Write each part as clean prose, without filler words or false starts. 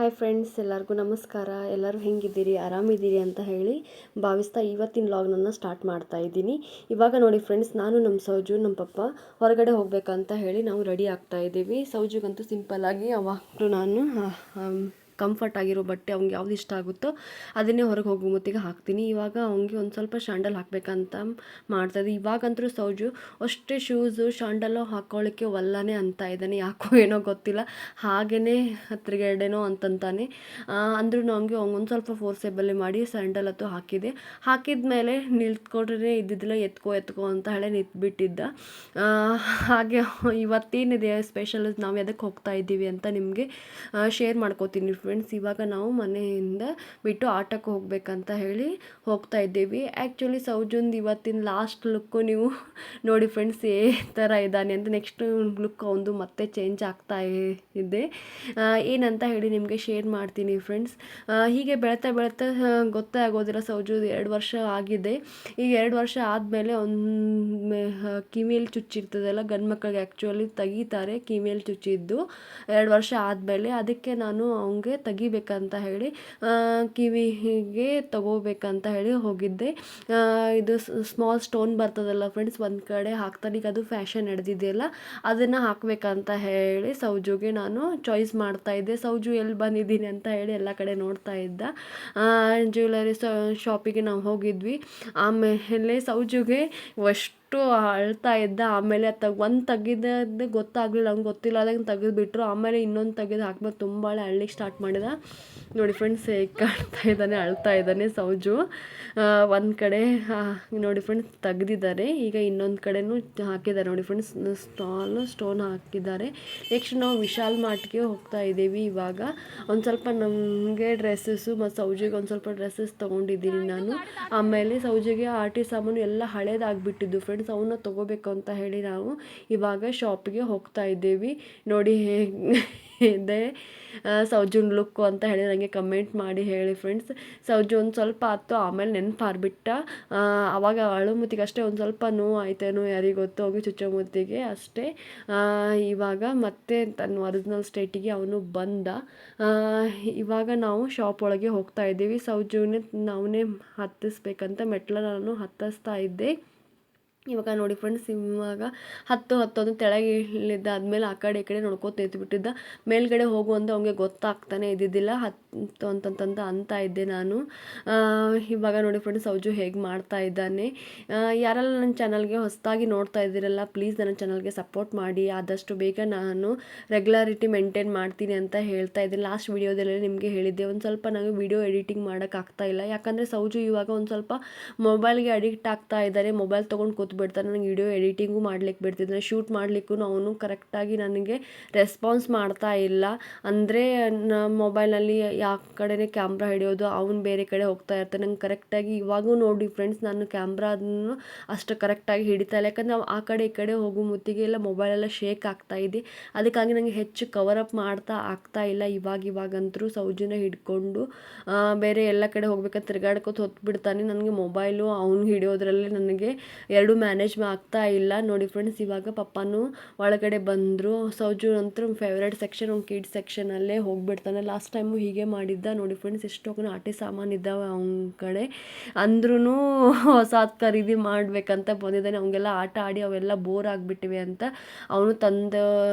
Hi friends, ಎಲ್ಲರಿಗೂ ನಮಸ್ಕಾರ. ಎಲ್ಲರೂ ಹೆಂಗಿದ್ದೀರಿ, ಆರಾಮಿದ್ದೀರಿ ಅಂತ ಹೇಳಿ ಭಾವಿಸ್ತಾ ಇವತ್ತಿನ ವ್ಲಾಗ್ನನ್ನು ಸ್ಟಾರ್ಟ್ ಮಾಡ್ತಾ ಇದ್ದೀನಿ. ಇವಾಗ ನೋಡಿ ಫ್ರೆಂಡ್ಸ್, ನಾನು ನಮ್ಮ ಸೌಜು ನಮ್ಮ ಪಪ್ಪ ಹೊರಗಡೆ ಹೋಗ್ಬೇಕಂತ ಹೇಳಿ ನಾವು ರೆಡಿ ಆಗ್ತಾ ಇದ್ದೀವಿ. ಸೌಜುಗಂತೂ ಸಿಂಪಲ್ಲಾಗಿ ಯಾವಾಗಲೂ ನಾನು ಕಂಫರ್ಟ್ ಆಗಿರೋ ಬಟ್ಟೆ ಅವ್ನಿಗೆ ಯಾವ್ದು ಇಷ್ಟ ಆಗುತ್ತೋ ಅದನ್ನೇ ಹೊರಗೆ ಹೋಗೋ ಹೊತ್ತಿಗೆ ಹಾಕ್ತೀನಿ. ಇವಾಗ ಅವ್ನಿಗೆ ಒಂದು ಸ್ವಲ್ಪ ಶಾಂಡಲ್ ಹಾಕಬೇಕಂತ ಮಾಡ್ತಾಯಿದ್ದೆ. ಇವಾಗಂತೂ ಸೌಜು ಅಷ್ಟೇ ಶೂಸು ಶಾಂಡಲ್ಲು ಹಾಕ್ಕೊಳ್ಳಿಕ್ಕೆ ಒಲ್ಲನೇ ಅಂತ ಇದ್ದಾನೆ. ಯಾಕೋ ಏನೋ ಗೊತ್ತಿಲ್ಲ, ಹಾಗೇ ತಿರುಗಾಡೇನೋ ಅಂತಂತಾನೆ. ಅಂದ್ರೂ ಅವ್ನಿಗೆ ಒಂದು ಸ್ವಲ್ಪ ಫೋರ್ಸೇಬಲ್ಲಿ ಮಾಡಿ ಸ್ಯಾಂಡಲ್ ಅಂತೂ ಹಾಕಿದ ಮೇಲೆ ನಿಲ್ತ್ಕೊಂಡ್ರೆ ಇದ್ದಿದ್ದಿಲ್ಲ, ಎತ್ಕೋ ಅಂತ ಹೇಳಿ ನಿಂತ್ಬಿಟ್ಟಿದ್ದ. ಹಾಗೆ ಇವತ್ತೇನಿದೆ ಸ್ಪೆಷಲ್, ನಾವು ಎದಕ್ಕೆ ಹೋಗ್ತಾ ಇದ್ದೀವಿ ಅಂತ ನಿಮಗೆ ಶೇರ್ ಮಾಡ್ಕೋತೀನಿ ಫ್ರೆಂಡ್ಸ್. ಇವಾಗ ನಾವು ಮನೆಯಿಂದ ಬಿಟ್ಟು ಆಟೋಕ್ಕೆ ಹೋಗ್ಬೇಕಂತ ಹೇಳಿ ಹೋಗ್ತಾ ಇದ್ದೀವಿ. ಆ್ಯಕ್ಚುಲಿ ಸೌಜುಂದು ಇವತ್ತಿನ ಲಾಸ್ಟ್ ಲುಕ್ಕು ನೀವು ನೋಡಿ ಫ್ರೆಂಡ್ಸ್, ಏ ಥರ ಇದ್ದಾನೆ ಅಂತ. ನೆಕ್ಸ್ಟ್ ಲುಕ್ ಅವನು ಮತ್ತೆ ಚೇಂಜ್ ಆಗ್ತಾ ಇದೆ. ಏನಂತ ಹೇಳಿ ನಿಮಗೆ ಶೇರ್ ಮಾಡ್ತೀನಿ ಫ್ರೆಂಡ್ಸ್. ಹೀಗೆ ಬೆಳೀತಾ ಗೊತ್ತೇ ಆಗೋದಿಲ್ಲ. ಸೌಜು 2 ವರ್ಷ ಆಗಿದೆ. ಈಗ 2 ವರ್ಷ ಆದಮೇಲೆ ಕಿವಿಯಲ್ಲಿ ಚುಚ್ಚಿರ್ತದಲ್ಲ, ಗಂಡು ಮಕ್ಕಳಿಗೆ ಆ್ಯಕ್ಚುಲಿ ತೆಗಿತಾರೆ ಕಿವಿಯಲ್ಲಿ ಚುಚ್ಚಿದ್ದು 2 ವರ್ಷ ಆದಮೇಲೆ. ಅದಕ್ಕೆ ನಾನು ಅವನಿಗೆ ತೆಗಿಬೇಕಂತ ಹೇಳಿ ಕಿವಿಗೆ ತಗೋಬೇಕಂತ ಹೇಳಿ ಹೋಗಿದ್ದೆ. ಇದು ಸ್ಮಾಲ್ ಸ್ಟೋನ್ ಬರ್ತದಲ್ಲ ಫ್ರೆಂಡ್ಸ್, ಒಂದು ಕಡೆ ಹಾಕ್ತಾನೆ. ಈಗ ಅದು ಫ್ಯಾಷನ್ ನಡೆದಿದೆಯಲ್ಲ, ಅದನ್ನು ಹಾಕಬೇಕಂತ ಹೇಳಿ ಸೌಜುಗೆ ನಾನು ಚಾಯ್ಸ್ ಮಾಡ್ತಾಯಿದ್ದೆ. ಸೌಜು ಎಲ್ಲಿ ಬಂದಿದ್ದೀನಿ ಅಂತ ಹೇಳಿ ಎಲ್ಲ ಕಡೆ ನೋಡ್ತಾ ಇದ್ದ. ಜ್ಯುವೆಲರಿ ಶಾಪಿಗೆ ನಾವು ಹೋಗಿದ್ವಿ. ಆಮೇಲೆ ಸೌಜುಗೆ ಅಷ್ಟು ಅಳ್ತಾ ಇದ್ದ. ಆಮೇಲೆ ಒಂದು ತೆಗಿದ್ದು ಗೊತ್ತಾಗಲಿಲ್ಲ, ಅವ್ನಿಗೆ ಗೊತ್ತಿಲ್ಲ ಅದಂಗೆ ತೆಗೆದುಬಿಟ್ರು. ಆಮೇಲೆ ಇನ್ನೊಂದು ತೆಗೆದು ಹಾಕ್ಬೇಕು, ತುಂಬ ಅಳ್ಳಿಕ್ಕೆ ಸ್ಟಾರ್ಟ್ ಮಾಡಿದ. ನೋಡಿ ಫ್ರೆಂಡ್ಸ್, ಹೇಗೆ ಕಾಡ್ತಾ ಇದ್ದಾನೆ, ಅಳ್ತಾ ಇದ್ದಾನೆ ಸೌಜು. ಒಂದು ಕಡೆ ನೋಡಿ ಫ್ರೆಂಡ್ಸ್ ತೆಗ್ದಿದ್ದಾರೆ. ಈಗ ಇನ್ನೊಂದು ಕಡೆನೂ ಹಾಕಿದ್ದಾರೆ ನೋಡಿ ಫ್ರೆಂಡ್ಸ್, ಸ್ಟೋನ್ ಹಾಕಿದ್ದಾರೆ. ನೆಕ್ಸ್ಟ್ ನಾವು ವಿಶಾಲ್ ಮಾರ್ಟ್ಗೆ ಹೋಗ್ತಾ ಇದ್ದೀವಿ. ಇವಾಗ ಒಂದು ಸ್ವಲ್ಪ ನಮಗೆ ಡ್ರೆಸ್ಸಸ್ಸು ಮತ್ತು ಸೌಜಿಗೆ ಒಂದು ಸ್ವಲ್ಪ ಡ್ರೆಸ್ಸಸ್ ತೊಗೊಂಡಿದ್ದೀನಿ ನಾನು. ಆಮೇಲೆ ಸೌಜಿಗೆ ಆಟಿ ಸಾಮಾನು ಎಲ್ಲ ಹಳೇದಾಗಿಬಿಟ್ಟಿದ್ದು ಫ್ರೆಂಡ್ಸ್, ಅವನ್ನ ತೊಗೋಬೇಕು ಅಂತ ಹೇಳಿ ನಾವು ಇವಾಗ ಶಾಪಿಗೆ ಹೋಗ್ತಾ ಇದ್ದೀವಿ. ನೋಡಿ ಹೇಗಿದೆ ಸೌಜುನ್ ಲುಕ್ಕು ಅಂತ ಹೇಳಿ ನನಗೆ ಕಮೆಂಟ್ ಮಾಡಿ ಹೇಳಿ ಫ್ರೆಂಡ್ಸ್. ಸೌಜು ಒಂದು ಸ್ವಲ್ಪ ಆಯ್ತು, ಆಮೇಲೆ ನೆನಪಾರ್ಬಿಟ್ಟ. ಆವಾಗ ಅಳು ಮುತ್ತಿಗೆ ಅಷ್ಟೇ ಒಂದು ಸ್ವಲ್ಪ ನೋವು ಆಯ್ತೇನೋ, ಯಾರಿಗೆ ಗೊತ್ತು, ಹೋಗಿ ಚುಚ್ಚೋ ಮುತ್ತಿಗೆ ಅಷ್ಟೇ. ಇವಾಗ ಮತ್ತೆ ತನ್ನ ಒರಿಜಿನಲ್ ಸ್ಟೇಟಿಗೆ ಅವನು ಬಂದ. ಇವಾಗ ನಾವು ಶಾಪ್ ಒಳಗೆ ಹೋಗ್ತಾ ಇದ್ದೀವಿ. ಸೌಜುನೇ ನಾವೇ ಹತ್ತಿಸ್ಬೇಕಂತ ಮೆಟ್ಲ ನಾನು ಹತ್ತಿಸ್ತಾ ಇದ್ದೆ. ಇವಾಗ ನೋಡಿ ಫ್ರೆಂಡ್ಸ್, ಇವಾಗ ಹತ್ತೊಂದು ಕೆಳಗೆ ಇಳಿದಾದ್ಮೇಲೆ ಆ ಕಡೆ ಈ ಕಡೆ ನೋಡ್ಕೋತ ನಿಂತುಬಿಟ್ಟಿದ್ದ. ಮೇಲ್ಗಡೆ ಹೋಗುವಂತ ಅವ್ನಿಗೆ ಗೊತ್ತಾಗ್ತಾನೆ ಇದ್ದಿದ್ದಿಲ್ಲ. ಹತ್ತು ಅಂತ ಇದ್ದೆ ನಾನು. ಇವಾಗ ನೋಡಿ ಫ್ರೆಂಡ್ಸ್, ಸೌಜು ಹೇಗೆ ಮಾಡ್ತಾ ಇದ್ದಾನೆ. ಯಾರೆಲ್ಲ ನನ್ನ ಚಾನಲ್ಗೆ ಹೊಸದಾಗಿ ನೋಡ್ತಾ ಇದ್ದೀರಲ್ಲ, ಪ್ಲೀಸ್ ನನ್ನ ಚಾನಲ್ಗೆ ಸಪೋರ್ಟ್ ಮಾಡಿ. ಆದಷ್ಟು ಬೇಗ ನಾನು ರೆಗ್ಯುಲಾರಿಟಿ ಮೇಂಟೈನ್ ಮಾಡ್ತೀನಿ ಅಂತ ಹೇಳ್ತಾ ಇದ್ದೀನಿ. ಲಾಸ್ಟ್ ವೀಡಿಯೋದಲ್ಲೇ ನಿಮಗೆ ಹೇಳಿದ್ದೆ, ಒಂದು ಸ್ವಲ್ಪ ನನಗೆ ವೀಡಿಯೋ ಎಡಿಟಿಂಗ್ ಮಾಡೋಕ್ಕಾಗ್ತಾಯಿಲ್ಲ. ಯಾಕಂದರೆ ಸೌಜು ಇವಾಗ ಒಂದು ಸ್ವಲ್ಪ ಮೊಬೈಲ್ಗೆ ಅಡಿಕ್ಟ್ ಆಗ್ತಾ ಇದ್ದಾರೆ. ಮೊಬೈಲ್ ತೊಗೊಂಡು ಕೂತ್ಬಿಡ್ತಾನೆ. ನನಗೆ ವಿಡಿಯೋ ಎಡಿಟಿಂಗು ಮಾಡ್ಲಿಕ್ಕೆ ಬಿಡ್ತಿದ್ದಾನೆ, ಶೂಟ್ ಮಾಡಲಿಕ್ಕೂ ಅವನು ಕರೆಕ್ಟಾಗಿ ನನಗೆ ರೆಸ್ಪಾನ್ಸ್ ಮಾಡ್ತಾ ಇಲ್ಲ. ಅಂದರೆ ಮೊಬೈಲ್ನಲ್ಲಿ ಯಾವ ಕಡೆನೇ ಕ್ಯಾಮ್ರಾ ಹಿಡಿಯೋದು, ಅವನು ಬೇರೆ ಕಡೆ ಹೋಗ್ತಾ ಇರ್ತಾನೆ. ನಂಗೆ ಕರೆಕ್ಟಾಗಿ ಇವಾಗೂ ನೋಡಿ ಫ್ರೆಂಡ್ಸ್, ನಾನು ಕ್ಯಾಮ್ರಾದನ್ನು ಅಷ್ಟು ಕರೆಕ್ಟಾಗಿ ಹಿಡಿತಾ ಇಲ್ಲ. ಯಾಕಂದರೆ ನಾವು ಆ ಕಡೆ ಈ ಕಡೆ ಹೋಗೋ ಮುತ್ತಿಗೆ ಎಲ್ಲ ಮೊಬೈಲೆಲ್ಲ ಶೇಕ್ ಆಗ್ತಾ ಇದೆ. ಅದಕ್ಕಾಗಿ ನನಗೆ ಹೆಚ್ಚು ಕವರಪ್ ಮಾಡ್ತಾ ಆಗ್ತಾ ಇಲ್ಲ. ಇವಾಗಂತರೂ ಸೌಜನ್ಯ ಹಿಡ್ಕೊಂಡು ಬೇರೆ ಎಲ್ಲ ಕಡೆ ಹೋಗ್ಬೇಕಂತ ತಿರ್ಗಾಡ್ಕೊತ ಹೊತ್ಬಿಡ್ತಾನೆ. ನನಗೆ ಮೊಬೈಲು ಅವನು ಹಿಡಿಯೋದ್ರಲ್ಲಿ ನನಗೆ ಎರಡು ಮ್ಯಾನೇಜ್ ಆಗ್ತಾ ಇಲ್ಲ. ನೋಡಿ ಫ್ರೆಂಡ್ಸ್, ಇವಾಗ ಪಪ್ಪನೂ ಒಳಗಡೆ ಬಂದರು. ಸೌಜು ಅಂತೂ ಫೇವ್ರೇಟ್ ಸೆಕ್ಷನ್, ಒಂದು ಕಿಡ್ಸ್ ಸೆಕ್ಷನಲ್ಲೇ ಹೋಗ್ಬಿಡ್ತಾನೆ. ಲಾಸ್ಟ್ ಟೈಮು ಹೀಗೆ ಮಾಡಿದ್ದ. ನೋಡಿ ಫ್ರೆಂಡ್ಸ್, ಎಷ್ಟೊಂದು ಆಟಿ ಸಾಮಾನು ಇದ್ದಾವೆ ಅವನ ಕಡೆ. ಅಂದ್ರೂ ಹೊಸದು ಖರೀದಿ ಮಾಡಬೇಕಂತ ಬಂದಿದ್ದಾನೆ. ಅವಂಗೆಲ್ಲ ಆಟ ಆಡಿ ಅವೆಲ್ಲ ಬೋರ್ ಆಗಿಬಿಟ್ಟಿವೆ ಅಂತ ಅವನು ತಂದು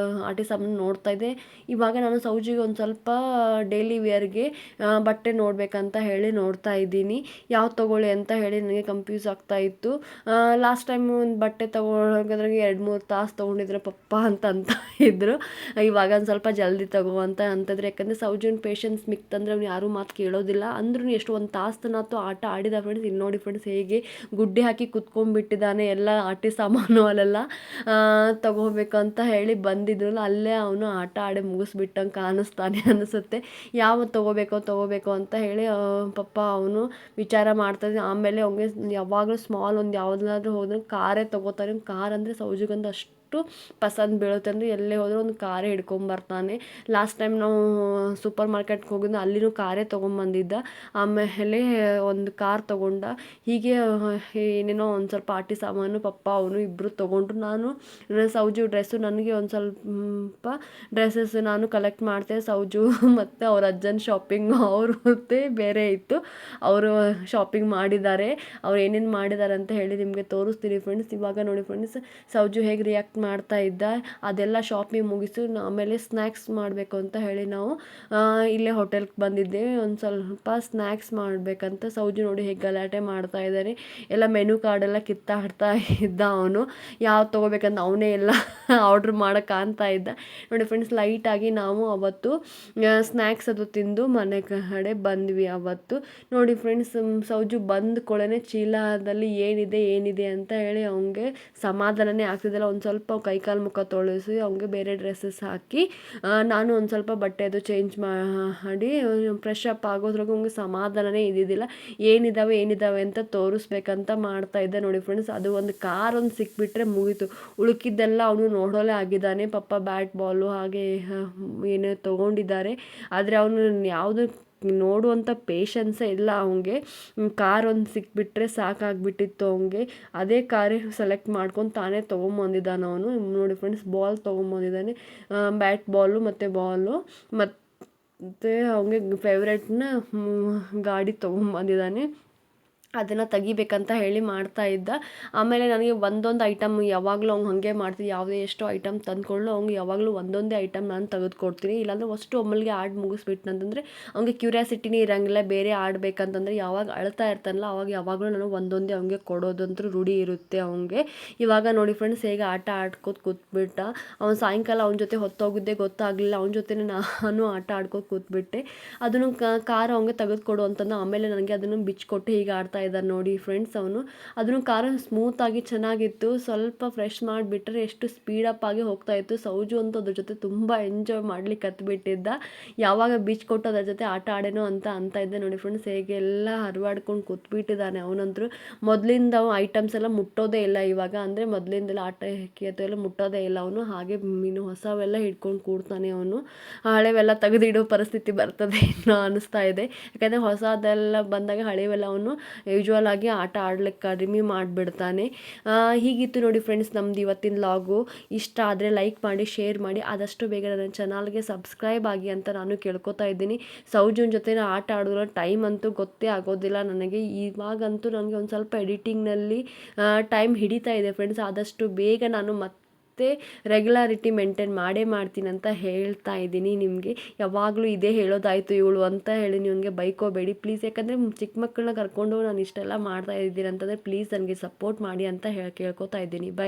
ಆಟಿ ಸಾಮಾನು ನೋಡ್ತಾ ಇದ್ದೆ. ಇವಾಗ ನಾನು ಸೌಜಿಗೆ ಒಂದು ಸ್ವಲ್ಪ ಡೈಲಿ ವೇರ್ಗೆ ಬಟ್ಟೆ ನೋಡಬೇಕಂತ ಹೇಳಿ ನೋಡ್ತಾ ಇದ್ದೀನಿ. ಯಾವ್ದು ತೊಗೊಳ್ಳಿ ಅಂತ ಹೇಳಿ ನನಗೆ ಕನ್ಫ್ಯೂಸ್ ಆಗ್ತಾ ಇತ್ತು. ಲಾಸ್ಟ್ ಟೈಮು ಒಂದು ಬಟ್ಟೆ ತೊಗೊಳೋದ್ರಾಗೆ 2-3 ತಾಸು ತೊಗೊಂಡಿದ್ರು ಪಪ್ಪ ಅಂತ ಇದ್ದರು. ಇವಾಗ ಒಂದು ಸ್ವಲ್ಪ ಜಲ್ದಿ ತಗೋ ಅಂತಂದ್ರೆ, ಯಾಕಂದರೆ ಸೌಜನ್ ಪೇಷನ್ಸ್ ಮಿಕ್ತಂದರೆ ಅವ್ನು ಯಾರೂ ಮಾತು ಕೇಳೋದಿಲ್ಲ. ಅಂದ್ರೂ ಎಷ್ಟು 1 ತಾಸು ತನಕ ಆಟ ಆಡಿದ ಫ್ರೆಂಡ್ಸ್. ಇಲ್ಲಿ ನೋಡಿ ಫ್ರೆಂಡ್ಸ್, ಹೇಗೆ ಗುಡ್ಡೆ ಹಾಕಿ ಕುತ್ಕೊಂಡ್ಬಿಟ್ಟಿದ್ದಾನೆ. ಎಲ್ಲ ಆಟಿ ಸಾಮಾನು ಅಲ್ಲೆಲ್ಲ ತಗೋಬೇಕಂತ ಹೇಳಿ ಬಂದಿದ್ರಲ್ಲ, ಅಲ್ಲೇ ಅವನು ಆಟ ಆಡಿ ಮುಗಿಸ್ಬಿಟ್ಟಂಗೆ ಕಾಣಿಸ್ತಾನೆ ಅನಿಸುತ್ತೆ. ಯಾವ ತೊಗೋಬೇಕೋ ಅಂತ ಹೇಳಿ ಪಪ್ಪ ಅವನು ವಿಚಾರ ಮಾಡ್ತಾಯಿದ್ದೆ. ಆಮೇಲೆ ಅವ್ನಿಗೆ ಯಾವಾಗಲೂ ಸ್ಮಾಲ್ ಒಂದು ಯಾವುದಾದ್ರೂ ಹೋದ್ರೆ ಕಾರೇ ತೊಗೋತಾರೆ. ಕಾರ್ ಅಂದರೆ ಸೌಜಿಗಂದು ಅಷ್ಟು ಎಷ್ಟು ಪಸಂದ್ ಬೀಳುತ್ತೆ ಅಂದರೆ ಎಲ್ಲೇ ಹೋದರೂ ಒಂದು ಕಾರೇ ಹಿಡ್ಕೊಂಬರ್ತಾನೆ. ಲಾಸ್ಟ್ ಟೈಮ್ ನಾವು ಸೂಪರ್ ಮಾರ್ಕೆಟ್ಗೆ ಹೋಗಿದ್ದು ಅಲ್ಲಿನೂ ಕಾರೇ ತೊಗೊಂಬಂದಿದ್ದ. ಆಮೇಲೆ ಒಂದು ಕಾರ್ ತೊಗೊಂಡ. ಹೀಗೆ ಏನೇನೋ ಒಂದು ಸ್ವಲ್ಪ ಆಟಿ ಸಾಮಾನು ಪಪ್ಪ ಅವನು ಇಬ್ಬರು ತೊಗೊಂಡ್ರು. ನಾನು ಸೌಜು ಡ್ರೆಸ್ಸು, ನನಗೆ ಒಂದು ಸ್ವಲ್ಪ ಡ್ರೆಸ್ಸಸ್ ನಾನು ಕಲೆಕ್ಟ್ ಮಾಡ್ತೆ. ಸೌಜು ಮತ್ತು ಅವ್ರ ಅಜ್ಜನ ಶಾಪಿಂಗ್ ಅವ್ರದ್ದೇ ಬೇರೆ ಇತ್ತು. ಅವರು ಶಾಪಿಂಗ್ ಮಾಡಿದ್ದಾರೆ. ಅವ್ರು ಏನೇನು ಮಾಡಿದ್ದಾರೆ ಅಂತ ಹೇಳಿ ನಿಮಗೆ ತೋರಿಸ್ತೀನಿ ಫ್ರೆಂಡ್ಸ್. ಇವಾಗ ನೋಡಿ ಫ್ರೆಂಡ್ಸ್, ಸೌಜು ಹೇಗೆ ರಿಯಾಕ್ಟ್ ಮಾಡ್ತಾ ಇದ್ದ. ಅದೆಲ್ಲ ಶಾಪಿಂಗ್ ಮುಗಿಸು ಆಮೇಲೆ ಸ್ನ್ಯಾಕ್ಸ್ ಮಾಡಬೇಕು ಅಂತ ಹೇಳಿ ನಾವು ಇಲ್ಲೇ ಹೋಟೆಲ್ಗೆ ಬಂದಿದ್ದೇವೆ. ಒಂದು ಸ್ವಲ್ಪ ಸ್ನ್ಯಾಕ್ಸ್ ಮಾಡಬೇಕಂತ. ಸೌಜು ನೋಡಿ ಹೇಗೆ ಗಲಾಟೆ ಮಾಡ್ತಾ ಇದ್ದಾರೆ. ಎಲ್ಲ ಮೆನು ಕಾರ್ಡೆಲ್ಲ ಕಿತ್ತಾಡ್ತಾ ಇದ್ದ ಅವನು. ಯಾವ್ದು ತೊಗೋಬೇಕಂತ ಅವನೇ ಎಲ್ಲ ಆರ್ಡ್ರ್ ಮಾಡೋಕೆ ಕಾಣ್ತಾ ಇದ್ದ. ನೋಡಿ ಫ್ರೆಂಡ್ಸ್, ಲೈಟಾಗಿ ನಾವು ಅವತ್ತು ಸ್ನ್ಯಾಕ್ಸ್ ಅದು ತಿಂದು ಮನೆ ಕಡೆ ಬಂದ್ವಿ ಅವತ್ತು. ನೋಡಿ ಫ್ರೆಂಡ್ಸ್, ಸೌಜು ಬಂದ ಕೂಡಲೇ ಚೀಲದಲ್ಲಿ ಏನಿದೆ ಅಂತ ಹೇಳಿ ಅವನಿಗೆ ಸಮಾಧಾನನೇ ಆಗ್ತಿದ್ದಿಲ್ಲ. ಒಂದು ಸ್ವಲ್ಪ ಕೈಕಾಲು ಮುಖ ತೊಳೆಸಿ ಅವನಿಗೆ ಬೇರೆ ಡ್ರೆಸ್ಸಸ್ ಹಾಕಿ ನಾನು ಒಂದು ಸ್ವಲ್ಪ ಬಟ್ಟೆ ಅದು ಚೇಂಜ್ ಮಾಡಿ ಫ್ರೆಶ್ ಅಪ್ ಆಗೋದ್ರಾಗ ಅವ್ನಿಗೆ ಸಮಾಧಾನನೇ ಇದ್ದಿದ್ದಿಲ್ಲ. ಏನಿದ್ದಾವೆ ಅಂತ ತೋರಿಸ್ಬೇಕಂತ ಮಾಡ್ತಾ ಇದ್ದೆ. ನೋಡಿ ಫ್ರೆಂಡ್ಸ್, ಅದು ಒಂದು ಕಾರ್ ಒಂದು ಸಿಕ್ಬಿಟ್ರೆ ಮುಗೀತು. ಉಳುಕಿದ್ದೆಲ್ಲ ಅವನು ನೋಡೋಲೆ ಆಗಿದ್ದಾನೆ. ಪಪ್ಪ ಬ್ಯಾಟ್ ಬಾಲು ಹಾಗೆ ಏನೋ ತೊಗೊಂಡಿದ್ದಾರೆ. ಆದರೆ ಅವನು ಯಾವುದು ನೋಡುವಂಥ ಪೇಷನ್ಸೇ ಇಲ್ಲ ಅವನಿಗೆ. ಕಾರ್ ಒಂದು ಸಿಕ್ಬಿಟ್ರೆ ಸಾಕಾಗ್ಬಿಟ್ಟಿತ್ತು ಅವನಿಗೆ. ಅದೇ ಕಾರೇ ಸೆಲೆಕ್ಟ್ ಮಾಡ್ಕೊಂಡು ತಾನೇ ತೊಗೊಂಬಂದಿದ್ದಾನೆ ಅವನು. ನೋಡಿ ಫ್ರೆಂಡ್ಸ್, ಬಾಲ್ ತೊಗೊಂಬಂದಿದ್ದಾನೆ, ಬ್ಯಾಟ್ ಬಾಲು ಮತ್ತು ಬಾಲು ಮತ್ತು ಅವನಿಗೆ ಫೇವ್ರೆಟ್ನ ಗಾಡಿ ತೊಗೊಂಬಂದಿದ್ದಾನೆ. ಅದನ್ನು ತೆಗಿಬೇಕಂತ ಹೇಳಿ ಮಾಡ್ತಾ ಇದ್ದ. ಆಮೇಲೆ ನನಗೆ ಒಂದೊಂದು ಐಟಮ್ ಯಾವಾಗಲೂ ಅವ್ನು ಹಾಗೆ ಮಾಡ್ತಿದ್ದೆ. ಯಾವುದೇ ಎಷ್ಟು ಐಟಮ್ ತಂದುಕೊಳ್ಳು ಅವ್ನಿಗೆ ಯಾವಾಗಲೂ ಒಂದೊಂದೇ ಐಟಮ್ ನಾನು ತೆಗೆದುಕೊಡ್ತೀನಿ. ಇಲ್ಲಾಂದರೆ ಅಷ್ಟು ಒಮ್ಮೆಗೆ ಆಡಿ ಮುಗಿಸ್ಬಿಟ್ನಂತಂದರೆ ಅವ್ನಿಗೆ ಕ್ಯೂರಿಯಾಸಿಟಿನೇ ಇರೋಂಗಿಲ್ಲ. ಬೇರೆ ಆಡಬೇಕಂತಂದರೆ ಯಾವಾಗ ಅಳ್ತಾ ಇರ್ತಾನಲ್ಲ ಅವಾಗ ಯಾವಾಗಲೂ ನಾನು ಒಂದೊಂದೇ ಅವ್ನಿಗೆ ಕೊಡೋದಂತೂ ರೂಢಿ ಇರುತ್ತೆ ಅವನಿಗೆ. ಇವಾಗ ನೋಡಿ ಫ್ರೆಂಡ್ಸ್, ಹೇಗೆ ಆಟ ಆಡ್ಕೋತ ಕೂತ್ಬಿಟ್ಟ. ಅವ್ನು ಸಾಯಂಕಾಲ ಅವನ ಜೊತೆ ಹೊತ್ತೋಗಿದ್ದೆ ಗೊತ್ತಾಗಲಿಲ್ಲ. ಅವನ ಜೊತೆ ನಾನು ಆಟ ಆಡ್ಕೋತ ಕೂತ್ಬಿಟ್ಟೆ. ಅದನ್ನು ಕಾರ್ ಅವ್ನಿಗೆ ತೆಗೆದುಕೊಡು ಅಂತಂದು ಆಮೇಲೆ ನನಗೆ ಅದನ್ನು ಬಿಚ್ಚಿಕೊಟ್ಟು ಹೀಗೆ ಆಡ್ತಾ ಇದ್ದಾರೆ ನೋಡಿ ಫ್ರೆಂಡ್ಸ್. ಅವನು ಅದನ್ನು ಕಾರು ಸ್ಮೂತಾಗಿ ಚೆನ್ನಾಗಿತ್ತು. ಸ್ವಲ್ಪ ಫ್ರೆಶ್ ಮಾಡಿಬಿಟ್ರೆ ಎಷ್ಟು ಸ್ಪೀಡಪ್ ಆಗಿ ಹೋಗ್ತಾ ಇತ್ತು. ಸೌಜು ಅಂತ ಅದ್ರ ಜೊತೆ ತುಂಬ ಎಂಜಾಯ್ ಮಾಡ್ಲಿಕ್ಕೆ ಕತ್ಬಿಟ್ಟಿದ್ದ. ಯಾವಾಗ ಬೀಚ್ ಕೊಟ್ಟು ಅದ್ರ ಜೊತೆ ಆಟ ಆಡೇನೋ ಅಂತ ಇದ್ದೆ. ನೋಡಿ ಫ್ರೆಂಡ್ಸ್, ಹೇಗೆಲ್ಲ ಹರಿವಾಡ್ಕೊಂಡು ಕೂತ್ಬಿಟ್ಟಿದ್ದಾನೆ ಅವನಂತರೂ. ಮೊದಲಿಂದ ಐಟಮ್ಸ್ ಎಲ್ಲ ಮುಟ್ಟೋದೇ ಇಲ್ಲ ಇವಾಗ. ಅಂದರೆ ಮೊದಲಿಂದೆಲ್ಲ ಆಟ ಹೆಕ್ಕಿ ಎಲ್ಲ ಮುಟ್ಟೋದೇ ಇಲ್ಲ ಅವನು. ಹಾಗೆ ಇನ್ನು ಹೊಸವೆಲ್ಲ ಹಿಡ್ಕೊಂಡು ಕೂಡ್ತಾನೆ ಅವನು. ಹಳೆವೆಲ್ಲ ತೆಗೆದಿಡೋ ಪರಿಸ್ಥಿತಿ ಬರ್ತದೆ ಇನ್ನೂ ಅನ್ನಿಸ್ತಾ ಇದೆ. ಯಾಕಂದರೆ ಹೊಸದೆಲ್ಲ ಬಂದಾಗ ಹಳೆವೆಲ್ಲ ಅವನು ಯೂಶ್ವಲ್ ಆಗಿ ಆಟ ಆಡ್ಲಿಕ್ಕೆ ಕಡಿಮೆ ಮಾಡಿಬಿಡ್ತಾನೆ. ಹೀಗಿತ್ತು ನೋಡಿ ಫ್ರೆಂಡ್ಸ್ ನಮ್ದು ಇವತ್ತಿನ ಲಾಗು. ಇಷ್ಟ ಆದರೆ ಲೈಕ್ ಮಾಡಿ, ಶೇರ್ ಮಾಡಿ, ಆದಷ್ಟು ಬೇಗ ನನ್ನ ಚಾನಲ್ಗೆ ಸಬ್ಸ್ಕ್ರೈಬ್ ಆಗಿ ಅಂತ ನಾನು ಕೇಳ್ಕೊತಾ ಇದ್ದೀನಿ. ಸೌಜುನ ಜೊತೆ ಆಟ ಆಡಿದ್ರೆ ಟೈಮ್ ಅಂತೂ ಗೊತ್ತೇ ಆಗೋದಿಲ್ಲ ನನಗೆ. ಇವಾಗಂತೂ ನನಗೆ ಒಂದು ಸ್ವಲ್ಪ ಎಡಿಟಿಂಗ್ನಲ್ಲಿ ಟೈಮ್ ಹಿಡಿತಾ ಇದೆ ಫ್ರೆಂಡ್ಸ್. ಆದಷ್ಟು ಬೇಗ ನಾನು ಮತ್ತೆ ರೆಗ್ಯುಲಾರಿಟಿ ಮೇಂಟೈನ್ ಮಾಡ್ತೀನಿ ಅಂತ ಹೇಳ್ತಾ ಇದ್ದೀನಿ ನಿಮಗೆ. ಯಾವಾಗಲೂ ಇದೇ ಹೇಳೋದಾಯಿತು ಇವಳು ಅಂತ ಹೇಳಿ ನಿಮಗೆ ಬೈಕೋಬೇಡಿ ಪ್ಲೀಸ್. ಯಾಕಂದರೆ ಚಿಕ್ಕ ಮಕ್ಕಳನ್ನ ಕರ್ಕೊಂಡು ನಾನು ಇಷ್ಟೆಲ್ಲ ಮಾಡ್ತಾ ಇದ್ದೀನಿ ಅಂತಂದರೆ ಪ್ಲೀಸ್ ನನಗೆ ಸಪೋರ್ಟ್ ಮಾಡಿ ಅಂತ ಕೇಳ್ಕೊತಾ ಇದ್ದೀನಿ. ಬೈ.